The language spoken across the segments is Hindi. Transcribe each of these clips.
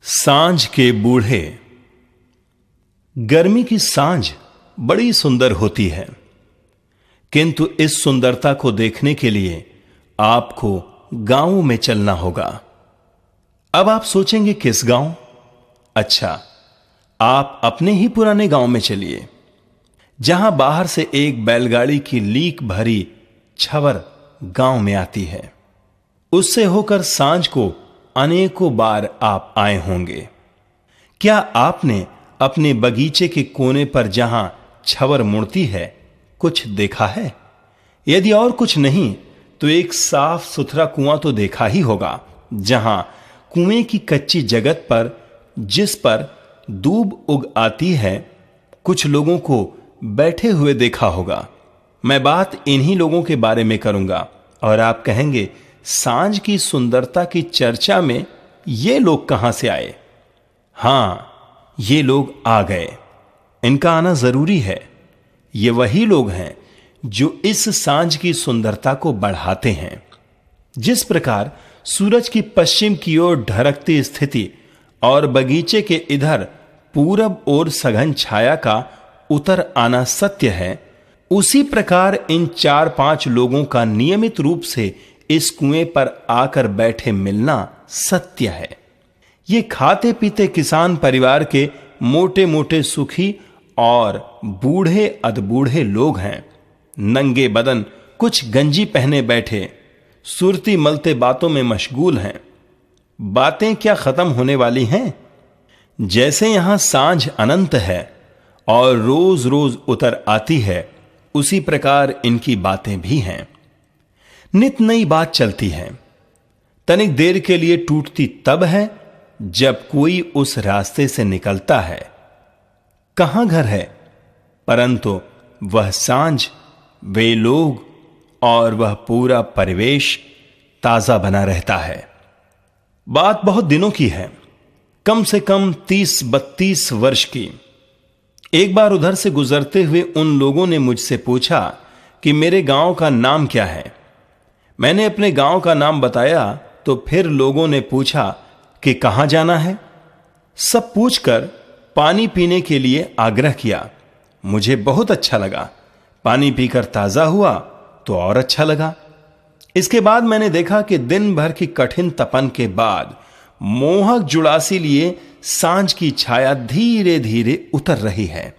सांझ के बूढ़े। गर्मी की सांझ बड़ी सुंदर होती है, किंतु इस सुंदरता को देखने के लिए आपको गांव में चलना होगा। अब आप सोचेंगे किस गांव? अच्छा, आप अपने ही पुराने गांव में चलिए, जहां बाहर से एक बैलगाड़ी की लीक भरी छवर गांव में आती है। उससे होकर सांझ को अनेकों बार आप आए होंगे। क्या आपने अपने बगीचे के कोने पर जहां छवर मुड़ती है कुछ देखा है? यदि और कुछ नहीं तो एक साफ सुथरा कुआं तो देखा ही होगा, जहां कुएं की कच्ची जगत पर जिस पर दूब उग आती है, कुछ लोगों को बैठे हुए देखा होगा। मैं बात इन्हीं लोगों के बारे में करूंगा और आप कहेंगे, सांझ की सुंदरता की चर्चा में ये लोग कहां से आए? हां, ये लोग आ गए। इनका आना जरूरी है। ये वही लोग हैं जो इस सांझ की सुंदरता को बढ़ाते हैं। जिस प्रकार सूरज की पश्चिम की ओर ढरकती स्थिति और बगीचे के इधर पूरब ओर सघन छाया का उतर आना सत्य है, उसी प्रकार इन 4-5 लोगों का नियमित रूप से इस कुएं पर आकर बैठे मिलना सत्य है। ये खाते पीते किसान परिवार के मोटे मोटे सुखी और बूढ़े अधबूढ़े लोग हैं। नंगे बदन कुछ गंजी पहने बैठे सुरती मलते बातों में मशगूल हैं। बातें क्या खत्म होने वाली हैं? जैसे यहां सांझ अनंत है और रोज रोज उतर आती है, उसी प्रकार इनकी बातें भी हैं। नित नई बात चलती है। तनिक देर के लिए टूटती तब है जब कोई उस रास्ते से निकलता है। कहां घर है, परंतु वह सांझ, वे लोग और वह पूरा परिवेश ताजा बना रहता है। बात बहुत दिनों की है, कम से कम 30-32 वर्ष की। एक बार उधर से गुजरते हुए उन लोगों ने मुझसे पूछा कि मेरे गांव का नाम क्या है। मैंने अपने गांव का नाम बताया तो फिर लोगों ने पूछा कि कहां जाना है। सब पूछकर पानी पीने के लिए आग्रह किया। मुझे बहुत अच्छा लगा। पानी पीकर ताजा हुआ तो और अच्छा लगा। इसके बाद मैंने देखा कि दिन भर की कठिन तपन के बाद मोहक जुड़ासी लिए सांझ की छाया धीरे धीरे उतर रही है।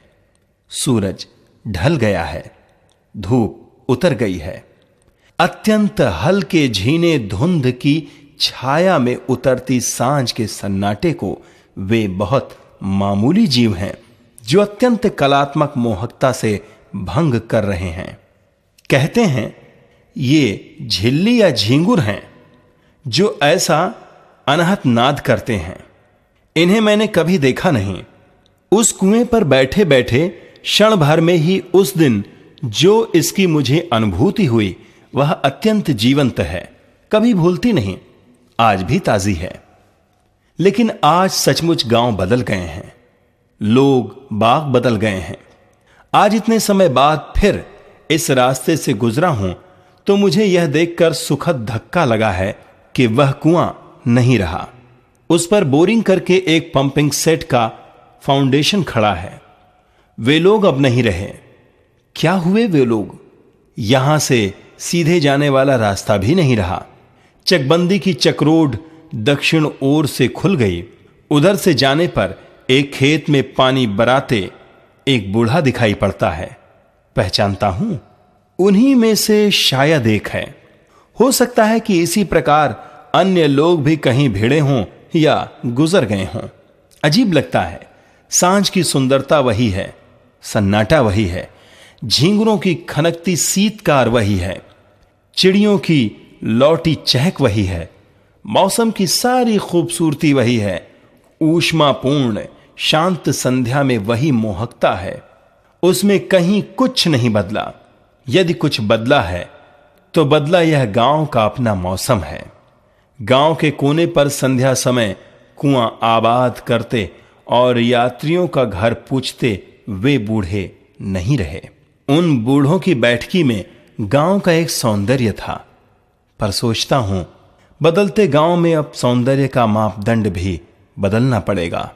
सूरज ढल गया है, धूप उतर गई है। अत्यंत हल्के झीने धुंध की छाया में उतरती सांझ के सन्नाटे को वे बहुत मामूली जीव हैं, जो अत्यंत कलात्मक मोहकता से भंग कर रहे हैं। कहते हैं ये झिल्ली या झींगुर हैं जो ऐसा अनहत नाद करते हैं। इन्हें मैंने कभी देखा नहीं। उस कुएं पर बैठे बैठे क्षण भर में ही उस दिन जो इसकी मुझे अनुभूति हुई, वह अत्यंत जीवंत है, कभी भूलती नहीं, आज भी ताजी है। लेकिन आज सचमुच गांव बदल गए हैं, लोग बाग बदल गए हैं। आज इतने समय बाद फिर इस रास्ते से गुजरा हूं तो मुझे यह देखकर सुखद धक्का लगा है कि वह कुआं नहीं रहा। उस पर बोरिंग करके एक पंपिंग सेट का फाउंडेशन खड़ा है। वे लोग अब नहीं रहे। क्या हुए वे लोग? यहां से सीधे जाने वाला रास्ता भी नहीं रहा। चकबंदी की चक्रोड दक्षिण ओर से खुल गई। उधर से जाने पर एक खेत में पानी बराते एक बूढ़ा दिखाई पड़ता है। पहचानता हूं, उन्हीं में से शायद एक है। हो सकता है कि इसी प्रकार अन्य लोग भी कहीं भिड़े हों या गुजर गए हों। अजीब लगता है। सांझ की सुंदरता वही है, सन्नाटा वही है, झींगुरों की खनकती शीतकार वही है, चिड़ियों की लौटी चहक वही है, मौसम की सारी खूबसूरती वही है, ऊष्मापूर्ण शांत संध्या में वही मोहकता है। उसमें कहीं कुछ नहीं बदला। यदि कुछ बदला है तो बदला यह गांव का अपना मौसम है। गांव के कोने पर संध्या समय कुआं आबाद करते और यात्रियों का घर पूछते वे बूढ़े नहीं रहे। उन बूढ़ों की बैठकी में गांव का एक सौंदर्य था। पर सोचता हूं, बदलते गांव में अब सौंदर्य का मापदंड भी बदलना पड़ेगा।